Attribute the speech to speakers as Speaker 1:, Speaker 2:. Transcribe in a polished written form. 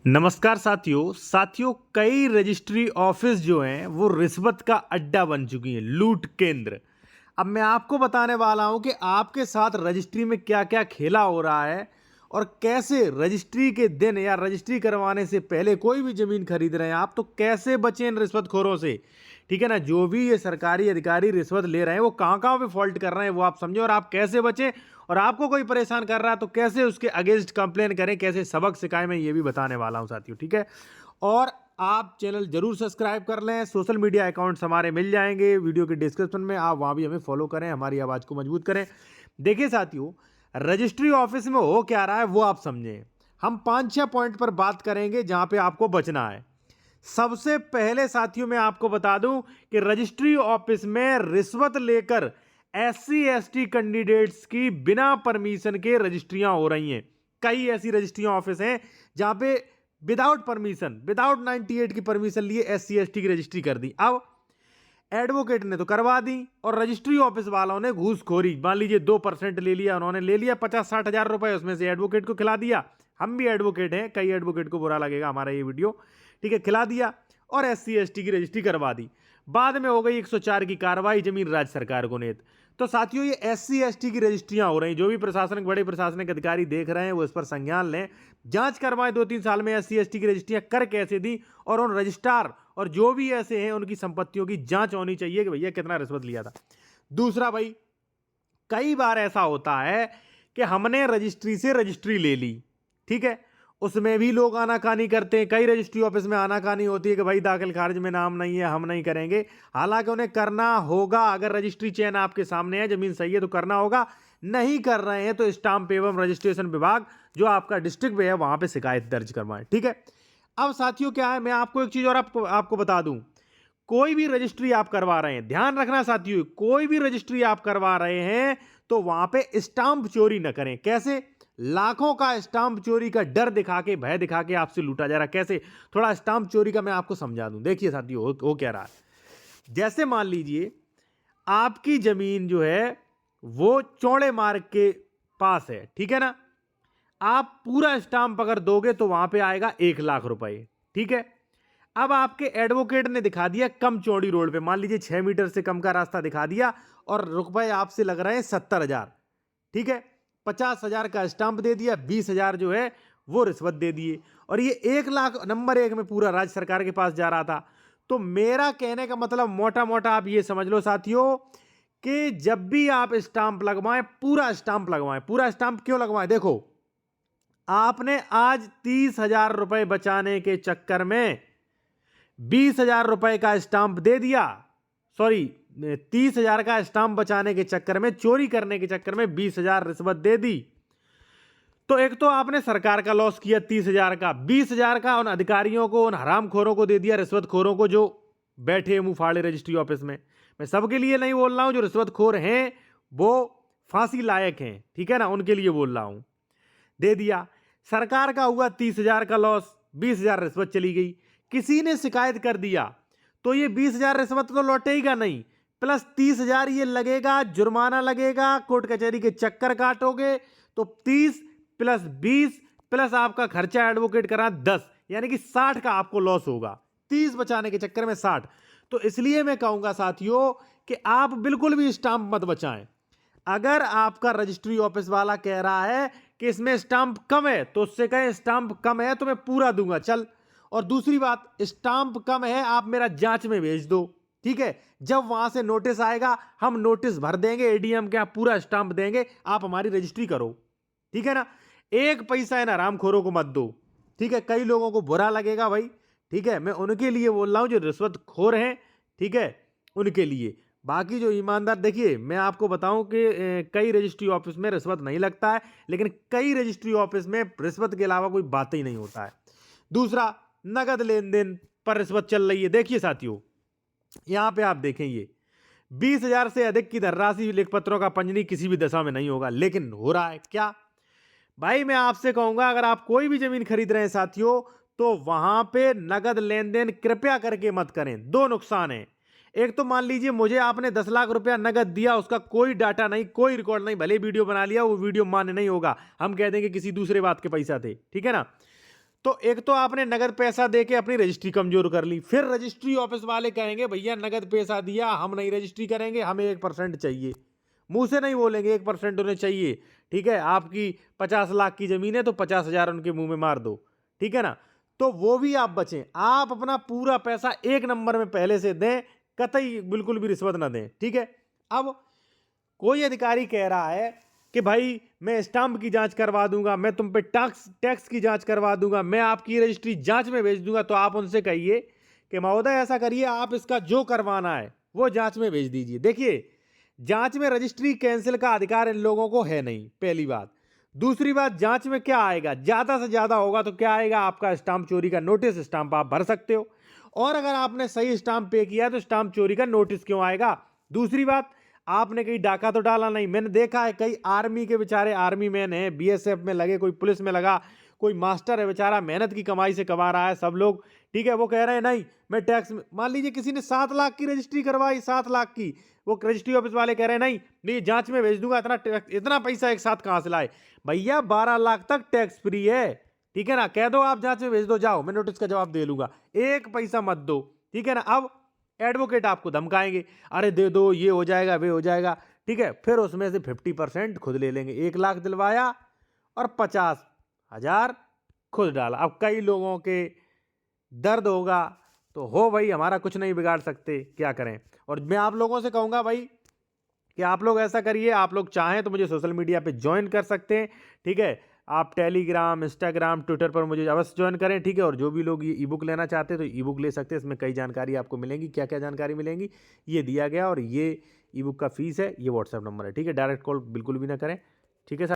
Speaker 1: नमस्कार साथियों कई रजिस्ट्री ऑफिस जो हैं वो रिश्वत का अड्डा बन चुकी हैं, लूट केंद्र। अब मैं आपको बताने वाला हूं कि आपके साथ रजिस्ट्री में क्या क्या खेला हो रहा है और कैसे रजिस्ट्री के दिन या रजिस्ट्री करवाने से पहले कोई भी ज़मीन खरीद रहे हैं आप तो कैसे बचें इन रिश्वतखोरों से। ठीक है ना, जो भी ये सरकारी अधिकारी रिश्वत ले रहे हैं वो कहाँ कहाँ पे फॉल्ट कर रहे हैं वो आप समझें और आप कैसे बचें। और आपको कोई परेशान कर रहा है तो कैसे उसके अगेंस्ट कंप्लेन करें, कैसे सबक सिखाएं, मैं ये भी बताने वाला हूं साथियों। ठीक है, और आप चैनल जरूर सब्सक्राइब कर लें। सोशल मीडिया अकाउंट्स हमारे मिल जाएंगे वीडियो के डिस्क्रिप्शन में, आप वहां भी हमें फॉलो करें, हमारी आवाज़ को मजबूत करें। देखिए साथियों, रजिस्ट्री ऑफिस में हो क्या रहा है वो आप समझें। हम 5-6 पॉइंट पर बात करेंगे जहां पे आपको बचना है। सबसे पहले साथियों मैं आपको बता दूं कि रजिस्ट्री ऑफिस में रिश्वत लेकर SC ST कैंडिडेट्स की बिना परमिशन के रजिस्ट्रियां हो रही हैं। कई ऐसी रजिस्ट्रियां ऑफिस हैं जहां पे विदाउट परमिशन, विदाउट 98 की परमिशन लिए SC ST की रजिस्ट्री कर दी। अब एडवोकेट ने तो करवा दी और रजिस्ट्री ऑफिस वालों ने घूसखोरी, मान लीजिए 2% ले लिया, उन्होंने ले लिया 50-60 हजार रुपए, उसमें से एडवोकेट को खिला दिया। हम भी एडवोकेट हैं, कई एडवोकेट को बुरा लगेगा हमारा ये वीडियो, ठीक है, खिला दिया और SC ST की रजिस्ट्री करवा दी। बाद में हो गई 104 की कार्रवाई, जमीन राज्य सरकार को नेत। तो साथियों ये SC ST की रजिस्ट्रियां हो रही, जो भी प्रशासनिक बड़े प्रशासनिक अधिकारी देख रहे हैं वो इस पर संज्ञान लें, जांच करवाएं 2-3 साल में SC ST की रजिस्ट्रियां कर कैसे दी, और उन रजिस्ट्रार और जो भी ऐसे हैं उनकी संपत्तियों की जांच होनी चाहिए कि भैया कितना रिश्वत लिया था। दूसरा भाई, कई बार ऐसा होता है कि हमने रजिस्ट्री से रजिस्ट्री ले ली, ठीक है, उसमें भी लोग आनाकानी करते हैं। कई रजिस्ट्री ऑफिस में आनाकानी होती है कि भाई दाखिल खारिज में नाम नहीं है, हम नहीं करेंगे। हालांकि उन्हें करना होगा, अगर रजिस्ट्री चेन आपके सामने है, जमीन सही है तो करना होगा। नहीं कर रहे हैं तो स्टाम्प एवं रजिस्ट्रेशन विभाग जो आपका डिस्ट्रिक्ट में है वहां पे शिकायत दर्ज करवाएं। ठीक है, अब साथियों क्या है, मैं आपको एक चीज और आपको बता दूं, कोई भी रजिस्ट्री आप करवा रहे हैं, ध्यान रखना साथियों, कोई भी रजिस्ट्री आप करवा रहे हैं तो वहां पे स्टाम्प चोरी न करें। कैसे? लाखों का स्टाम्प चोरी का डर दिखा के, भय दिखा के आपसे लूटा जा रहा है। कैसे? थोड़ा स्टाम्प चोरी का मैं आपको समझा दूं। देखिए साथियों हो क्या रहा है, जैसे मान लीजिए आपकी जमीन जो है वो चौड़े मार्ग के पास है, ठीक है ना, आप पूरा स्टाम्प अगर दोगे तो वहां पे आएगा 1 लाख रुपए। ठीक है, अब आपके एडवोकेट ने दिखा दिया कम चौड़ी रोड पे, मान लीजिए 6 मीटर से कम का रास्ता दिखा दिया और रुपए आपसे लग रहे हैं 70 हजार। ठीक है, 50 हजार का स्टाम्प दे दिया, 20 हजार जो है वो रिश्वत दे दिए, और ये 1 लाख नंबर 1 में पूरा राज्य सरकार के पास जा रहा था। तो मेरा कहने का मतलब मोटा मोटा आप ये समझ लो साथियों कि जब भी आप स्टाम्प लगवाएं, पूरा स्टाम्प लगवाएं। पूरा स्टाम्प क्यों लगवाएं? देखो, आपने आज 30 हजार रुपए बचाने के चक्कर में 20 हजार रुपए का स्टाम्प दे दिया, सॉरी 30 हजार का स्टाम्प बचाने के चक्कर में, चोरी करने के चक्कर में 20 हजार रिश्वत दे दी। तो एक तो आपने सरकार का लॉस किया 30 हजार का, 20 हजार का उन अधिकारियों को, उन हरामखोरों को दे दिया, रिश्वतखोरों को जो बैठे मुंह फाड़े रजिस्ट्री ऑफिस में। मैं सबके लिए नहीं बोल रहा हूं, जो रिश्वतखोर हैं वो फांसी लायक हैं, ठीक है ना, उनके लिए बोल रहा हूं। दे दिया, सरकार का हुआ 30 हजार का लॉस, 20 हजार रिश्वत चली गई। किसी ने शिकायत कर दिया तो ये 20 हजार रिश्वत तो लौटेगा नहीं, प्लस 30 हजार ये लगेगा, जुर्माना लगेगा, कोर्ट कचहरी के चक्कर काटोगे तो 30 + 20 प्लस आपका खर्चा एडवोकेट करा 10, यानी कि 60 का आपको लॉस होगा, 30 बचाने के चक्कर में 60। तो इसलिए मैं कहूंगा साथियों कि आप बिल्कुल भी स्टाम्प मत बचाएं। अगर आपका रजिस्ट्री ऑफिस वाला कह रहा है कि इसमें स्टाम्प कम है तो उससे कहें स्टाम्प कम है तो मैं पूरा दूंगा, चल। और दूसरी बात, स्टाम्प कम है आप मेरा जांच में भेज दो, ठीक है, जब वहां से नोटिस आएगा हम नोटिस भर देंगे, ADM के आप पूरा स्टाम्प देंगे, आप हमारी रजिस्ट्री करो, ठीक है ना। एक पैसा इन हरामखोरों को मत दो, ठीक है, कई लोगों को बुरा लगेगा भाई, ठीक है, मैं उनके लिए बोल रहा हूं जो रिश्वतखोर हैं, ठीक है, उनके लिए। बाकी जो ईमानदार, देखिए मैं आपको बताऊं कि कई रजिस्ट्री ऑफिस में रिश्वत नहीं लगता है, लेकिन कई रजिस्ट्री ऑफिस में रिश्वत के अलावा कोई बात ही नहीं होता है। दूसरा, नगद लेन देन पर रिश्वत चल रही है। देखिए साथियों, यहां पे आप देखें, ये 20 हजार से अधिक की धनराशि लेखपत्रों का पंजीयन किसी भी दशा में नहीं होगा, लेकिन हो रहा है क्या भाई। मैं आपसे कहूंगा, अगर आप कोई भी जमीन खरीद रहे हैं साथियों तो वहां पे नगद लेन देन कृपया करके मत करें। दो नुकसान है, एक तो मान लीजिए मुझे आपने 10 लाख रुपया नगद दिया, उसका कोई डाटा नहीं, कोई रिकॉर्ड नहीं, भले वीडियो बना लिया, वो वीडियो मान्य नहीं होगा, हम कह देंगे किसी दूसरे बात के पैसा थे, ठीक है ना। तो एक तो आपने नगद पैसा दे के अपनी रजिस्ट्री कमजोर कर ली, फिर रजिस्ट्री ऑफिस वाले कहेंगे भैया नगद पैसा दिया, हम नहीं रजिस्ट्री करेंगे, हमें 1% चाहिए। मुंह से नहीं बोलेंगे, 1% उन्हें चाहिए। ठीक है, आपकी 50 लाख की जमीन है तो 50,000 उनके मुंह में मार दो। ठीक है ना, तो वो भी आप बचें। आप अपना पूरा पैसा एक नंबर में पहले से दें, कतई बिल्कुल भी रिश्वत ना दें। ठीक है, अब कोई अधिकारी कह रहा है कि भाई मैं स्टाम्प की जांच करवा दूंगा, मैं तुम पे टैक्स की जांच करवा दूंगा, मैं आपकी रजिस्ट्री जांच में भेज दूंगा, तो आप उनसे कहिए कि महोदय ऐसा करिए, आप इसका जो करवाना है वो जांच में भेज दीजिए। देखिए, जांच में रजिस्ट्री कैंसिल का अधिकार इन लोगों को है नहीं, पहली बात। दूसरी बात, जांच में क्या आएगा, ज्यादा से ज्यादा होगा तो क्या आएगा, आपका स्टाम्प चोरी का नोटिस, स्टाम्प आप भर सकते हो, और अगर आपने सही स्टाम्प पे किया तो स्टाम्प चोरी का नोटिस क्यों आएगा। दूसरी बात, आपने कहीं डाका तो डाला नहीं। मैंने देखा है कई आर्मी के बेचारे आर्मी मैन है, बीएसएफ में लगे, कोई पुलिस में लगा, कोई मास्टर है बेचारा, मेहनत की कमाई से कमा रहा है सब लोग। ठीक है, वो कह रहे हैं नहीं मैं टैक्स में, मान लीजिए किसी ने 7 लाख की रजिस्ट्री करवाई, 7 लाख की, वो रजिस्ट्री ऑफिस वाले कह रहे हैं नहीं नहीं जांच में भेज दूंगा, इतना पैसा एक साथ कहां से लाए। भैया 12 लाख तक टैक्स फ्री है। ठीक है ना, कह दो आप जांच में भेज दो, जाओ मैं नोटिस का जवाब दे लूंगा, एक पैसा मत दो। ठीक है ना, अब एडवोकेट आपको धमकाएंगे, अरे दे दो, ये हो जाएगा, वे हो जाएगा। ठीक है, फिर उसमें से 50% खुद ले लेंगे। 1 लाख दिलवाया और 50,000 खुद डाला। अब कई लोगों के दर्द होगा तो हो भाई, हमारा कुछ नहीं बिगाड़ सकते, क्या करें। और मैं आप लोगों से कहूंगा भाई कि आप लोग ऐसा करिए, आप लोग चाहें तो मुझे सोशल मीडिया पे ज्वाइन कर सकते हैं। ठीक है, आप टेलीग्राम, इंस्टाग्राम, ट्विटर पर मुझे अवश्य ज्वाइन करें। ठीक है, और जो भी लोग ये ई बुक लेना चाहते हैं तो ई बुक ले सकते हैं। इसमें कई जानकारी आपको मिलेंगी, क्या क्या जानकारी मिलेंगी ये दिया गया, और ये ई बुक का फीस है, ये व्हाट्सएप नंबर है। ठीक है, डायरेक्ट कॉल बिल्कुल भी ना करें। ठीक है सर।